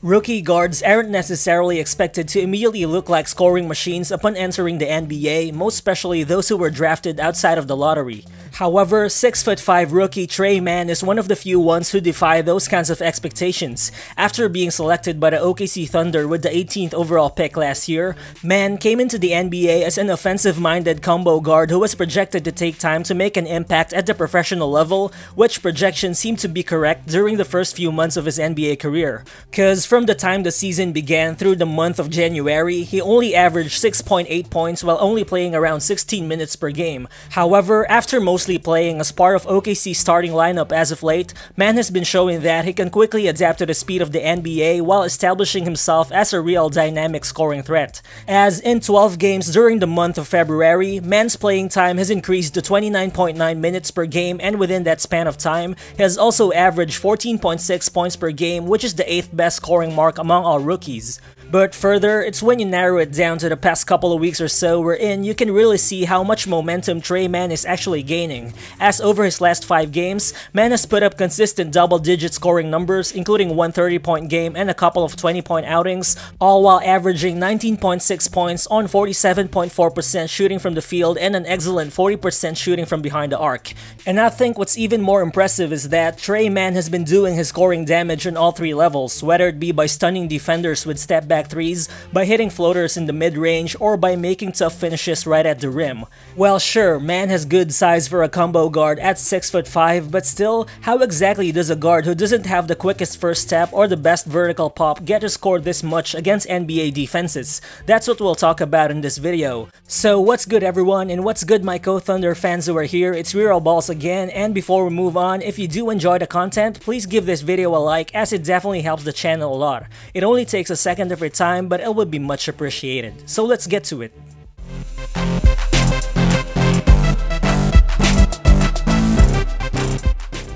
Rookie guards aren't necessarily expected to immediately look like scoring machines upon entering the NBA, most especially those who were drafted outside of the lottery. However, 6'5" rookie Tre Mann is one of the few ones who defy those kinds of expectations. After being selected by the OKC Thunder with the 18th overall pick last year, Mann came into the NBA as an offensive-minded combo guard who was projected to take time to make an impact at the professional level, which projections seemed to be correct during the first few months of his NBA career. Cause from the time the season began through the month of January, he only averaged 6.8 points while only playing around 16 minutes per game. However, after mostly playing as part of OKC's starting lineup as of late, Mann has been showing that he can quickly adapt to the speed of the NBA while establishing himself as a real dynamic scoring threat. As in 12 games during the month of February, Mann's playing time has increased to 29.9 minutes per game, and within that span of time, he has also averaged 14.6 points per game, which is the 8th best scoring mark among all rookies. But further, it's when you narrow it down to the past couple of weeks or so wherein you can really see how much momentum Tre Mann is actually gaining, as over his last 5 games, Mann has put up consistent double-digit scoring numbers, including one 30-point game and a couple of 20-point outings, all while averaging 19.6 points on 47.4% shooting from the field and an excellent 40% shooting from behind the arc. And I think what's even more impressive is that Tre Mann has been doing his scoring damage on all 3 levels, whether it be by stunning defenders with step-back threes, by hitting floaters in the mid-range, or by making tough finishes right at the rim. Well, sure, Mann has good size for a combo guard at 6'5", but still, how exactly does a guard who doesn't have the quickest first step or the best vertical pop get to score this much against NBA defenses? That's what we'll talk about in this video. So what's good everyone, and what's good my co-Thunder fans who are here? It's Real Balls again, and before we move on, if you do enjoy the content, please give this video a like, as it definitely helps the channel a lot. It only takes a second of your time, but it would be much appreciated. So let's get to it.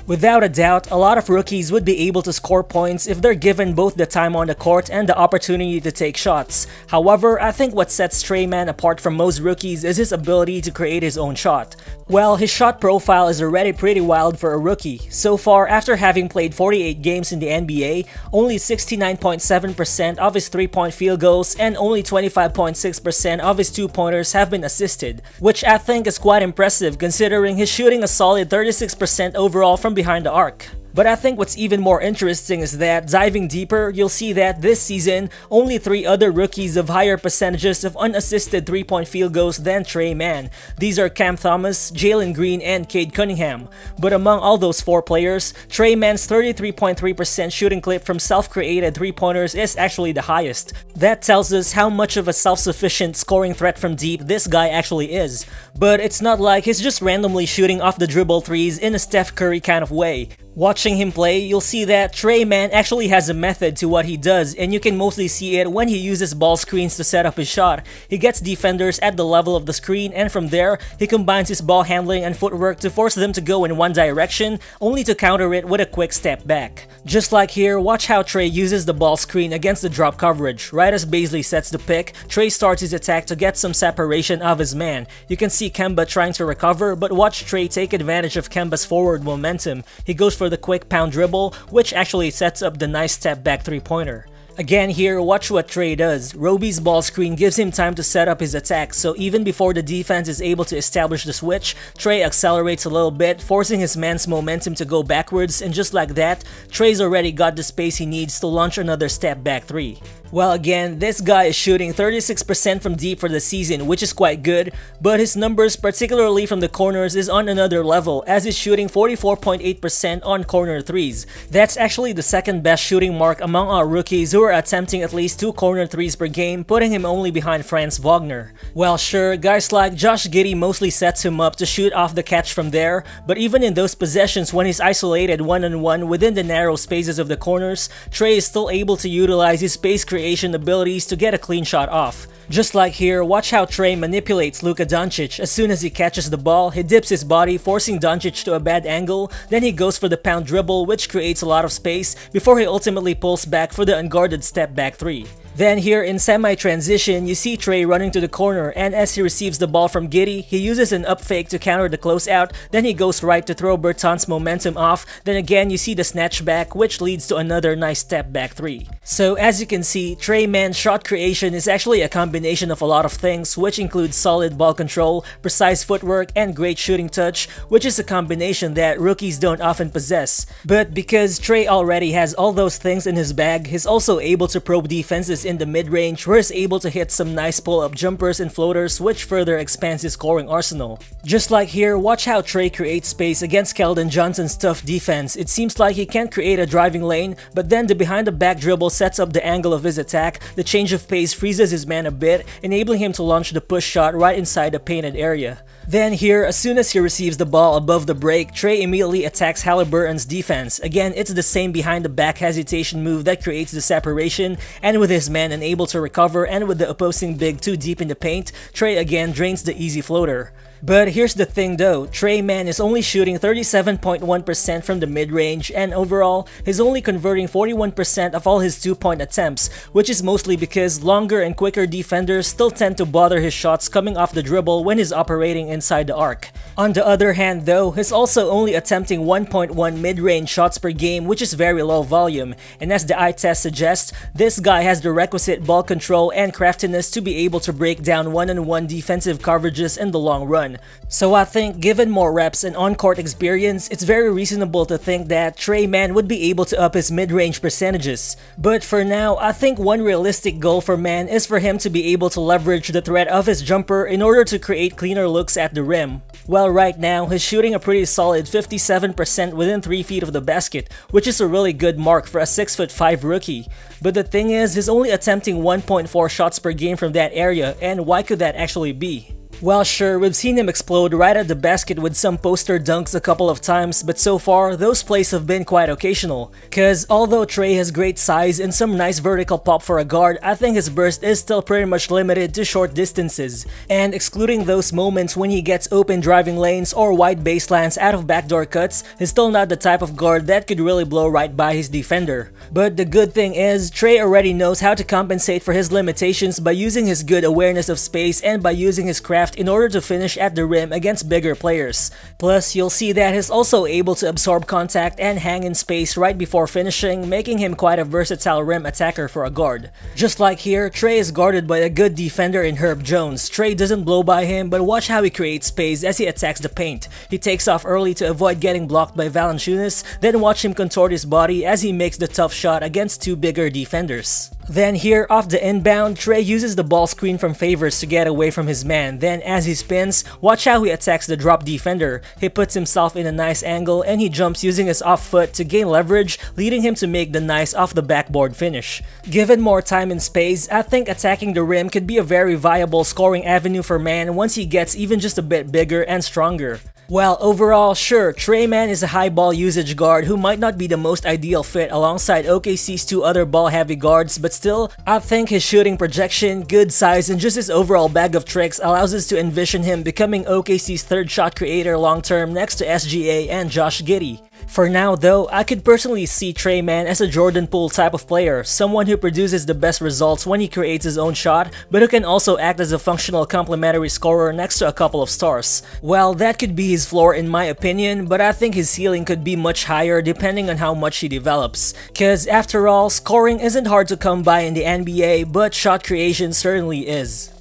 Without a doubt, a lot of rookies would be able to score points if they're given both the time on the court and the opportunity to take shots. However, I think what sets Tre Mann apart from most rookies is his ability to create his own shot. Well, his shot profile is already pretty wild for a rookie. So far, after having played 48 games in the NBA, only 69.7% of his 3-point field goals and only 25.6% of his 2-pointers have been assisted, which I think is quite impressive considering he's shooting a solid 36% overall from behind the arc. But I think what's even more interesting is that, diving deeper, you'll see that this season, only 3 other rookies have higher percentages of unassisted 3-point field goals than Tre Mann. These are Cam Thomas, Jalen Green, and Cade Cunningham. But among all those 4 players, Tre Mann's 33.3% shooting clip from self-created 3-pointers is actually the highest. That tells us how much of a self-sufficient scoring threat from deep this guy actually is. But it's not like he's just randomly shooting off the dribble threes in a Steph Curry kind of way. Watching him play, you'll see that Tre Mann actually has a method to what he does, and you can mostly see it when he uses ball screens to set up his shot. He gets defenders at the level of the screen, and from there, he combines his ball handling and footwork to force them to go in one direction, only to counter it with a quick step back. Just like here, watch how Tre uses the ball screen against the drop coverage. Right as Bazley sets the pick, Tre starts his attack to get some separation of his man. You can see Kemba trying to recover, but watch Tre take advantage of Kemba's forward momentum. He goes for the quick pound dribble, which actually sets up the nice step back 3-pointer. Again here, watch what Tre does. Roby's ball screen gives him time to set up his attack, so even before the defense is able to establish the switch, Tre accelerates a little bit, forcing his man's momentum to go backwards, and just like that, Tre's already got the space he needs to launch another step back 3. Well, again, this guy is shooting 36% from deep for the season, which is quite good, but his numbers, particularly from the corners, is on another level, as he's shooting 44.8% on corner threes. That's actually the 2nd best shooting mark among our rookies who are attempting at least 2 corner threes per game, putting him only behind Franz Wagner. Well, sure, guys like Josh Giddey mostly sets him up to shoot off the catch from there, but even in those possessions when he's isolated one-on-one within the narrow spaces of the corners, Tre is still able to utilize his space creation abilities to get a clean shot off. Just like here, watch how Tre manipulates Luka Doncic. As soon as he catches the ball, he dips his body, forcing Doncic to a bad angle, then he goes for the pound dribble, which creates a lot of space, before he ultimately pulls back for the unguarded step back 3. Then here in semi-transition, you see Tre running to the corner, and as he receives the ball from Giddey, he uses an up fake to counter the closeout, then he goes right to throw Berton's momentum off, then again you see the snatch back, which leads to another nice step back 3. So as you can see, Tre Mann's shot creation is actually a combination of a lot of things, which includes solid ball control, precise footwork, and great shooting touch, which is a combination that rookies don't often possess. But because Tre already has all those things in his bag, he's also able to probe defenses in the mid-range, where he's able to hit some nice pull-up jumpers and floaters, which further expands his scoring arsenal. Just like here, watch how Tre creates space against Keldon Johnson's tough defense. It seems like he can't create a driving lane, but then the behind-the-back dribble sets up the angle of his attack, the change of pace freezes his man a bit, enabling him to launch the push shot right inside the painted area. Then here, as soon as he receives the ball above the break, Tre immediately attacks Haliburton's defense. Again, it's the same behind-the-back hesitation move that creates the separation, and with his man unable to recover and with the opposing big too deep in the paint, Tre again drains the easy floater. But here's the thing though, Tre Mann is only shooting 37.1% from the mid-range, and overall, he's only converting 41% of all his 2-point attempts, which is mostly because longer and quicker defenders still tend to bother his shots coming off the dribble when he's operating inside the arc. On the other hand though, he's also only attempting 1.1 mid-range shots per game, which is very low volume, and as the eye test suggests, this guy has the requisite ball control and craftiness to be able to break down one-on-one defensive coverages in the long run. So I think given more reps and on-court experience, it's very reasonable to think that Tre Mann would be able to up his mid-range percentages. But for now, I think one realistic goal for Mann is for him to be able to leverage the threat of his jumper in order to create cleaner looks at the rim. Well, right now, he's shooting a pretty solid 57% within 3 feet of the basket, which is a really good mark for a 6'5" rookie. But the thing is, he's only attempting 1.4 shots per game from that area, and why could that actually be? Well, sure, we've seen him explode right at the basket with some poster dunks a couple of times, but so far, those plays have been quite occasional. Cause although Tre has great size and some nice vertical pop for a guard, I think his burst is still pretty much limited to short distances. And excluding those moments when he gets open driving lanes or wide baselines out of backdoor cuts, he's still not the type of guard that could really blow right by his defender. But the good thing is, Tre already knows how to compensate for his limitations by using his good awareness of space and by using his craft in order to finish at the rim against bigger players. Plus, you'll see that he's also able to absorb contact and hang in space right before finishing, making him quite a versatile rim attacker for a guard. Just like here, Tre is guarded by a good defender in Herb Jones. Tre doesn't blow by him, but watch how he creates space as he attacks the paint. He takes off early to avoid getting blocked by Valanciunas, then watch him contort his body as he makes the tough shot against 2 bigger defenders. Then here, off the inbound, Tre uses the ball screen from Favors to get away from his man. Then as he spins, watch how he attacks the drop defender. He puts himself in a nice angle and he jumps using his off foot to gain leverage, leading him to make the nice off the backboard finish. Given more time and space, I think attacking the rim could be a very viable scoring avenue for Mann once he gets even just a bit bigger and stronger. Well, overall, sure, Tre Mann is a high ball usage guard who might not be the most ideal fit alongside OKC's 2 other ball-heavy guards, but still, I think his shooting projection, good size, and just his overall bag of tricks allows us to envision him becoming OKC's 3rd shot creator long-term next to SGA and Josh Giddey. For now though, I could personally see Tre Mann as a Jordan Poole type of player, someone who produces the best results when he creates his own shot, but who can also act as a functional complementary scorer next to a couple of stars. Well, that could be his floor in my opinion, but I think his ceiling could be much higher depending on how much he develops. Cause after all, scoring isn't hard to come by in the NBA, but shot creation certainly is.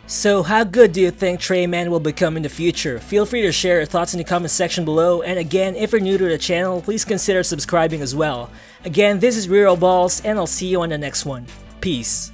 So how good do you think Tre Mann will become in the future? Feel free to share your thoughts in the comment section below, and again, if you're new to the channel, please consider subscribing as well. Again, this is Real Balls, and I'll see you on the next one. Peace.